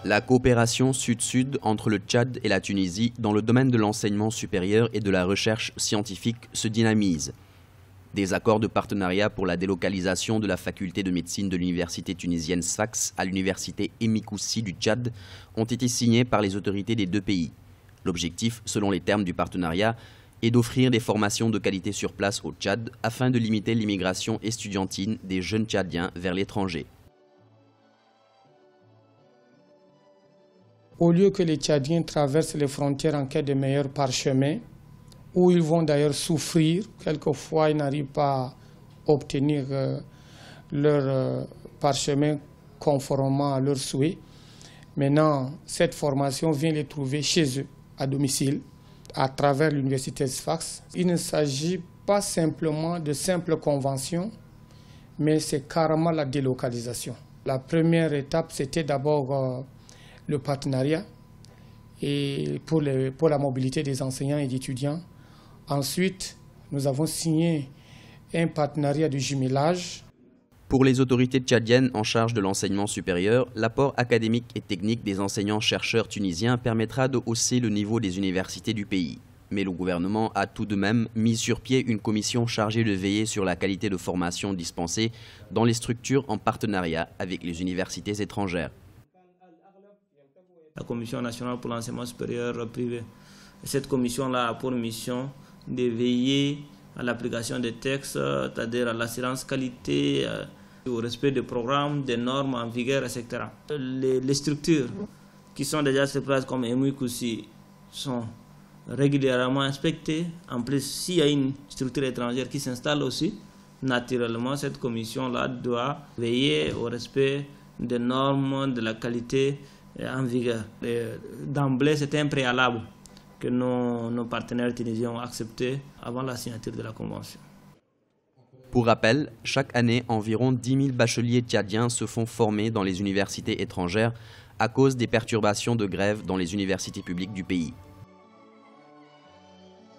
La coopération sud-sud entre le Tchad et la Tunisie dans le domaine de l'enseignement supérieur et de la recherche scientifique se dynamise. Des accords de partenariat pour la délocalisation de la faculté de médecine de l'université tunisienne Sfax à l'université Emikoussi du Tchad ont été signés par les autorités des deux pays. L'objectif, selon les termes du partenariat, est d'offrir des formations de qualité sur place au Tchad afin de limiter l'immigration estudiantine des jeunes Tchadiens vers l'étranger. Au lieu que les Tchadiens traversent les frontières en quête de meilleurs parchemins, où ils vont d'ailleurs souffrir, quelquefois ils n'arrivent pas à obtenir leur parchemin conformément à leurs souhaits. Maintenant, cette formation vient les trouver chez eux, à domicile, à travers l'université Sfax. Il ne s'agit pas simplement de simples conventions, mais c'est carrément la délocalisation. La première étape, c'était d'abord le partenariat et pour la mobilité des enseignants et d'étudiants. Ensuite, nous avons signé un partenariat de jumelage. Pour les autorités tchadiennes en charge de l'enseignement supérieur, l'apport académique et technique des enseignants-chercheurs tunisiens permettra de hausser le niveau des universités du pays. Mais le gouvernement a tout de même mis sur pied une commission chargée de veiller sur la qualité de formation dispensée dans les structures en partenariat avec les universités étrangères. La Commission nationale pour l'enseignement supérieur privé. Cette commission-là a pour mission de veiller à l'application des textes, c'est-à-dire à l'assurance qualité, au respect des programmes, des normes en vigueur, etc. Les structures qui sont déjà sur place comme Emikoussi sont régulièrement inspectées. En plus, s'il y a une structure étrangère qui s'installe aussi, naturellement, cette commission-là doit veiller au respect des normes de la qualité en vigueur. D'emblée, c'est un préalable que nos partenaires tunisiens ont accepté avant la signature de la Convention. Pour rappel, chaque année, environ 10 000 bacheliers tchadiens se font former dans les universités étrangères à cause des perturbations de grève dans les universités publiques du pays.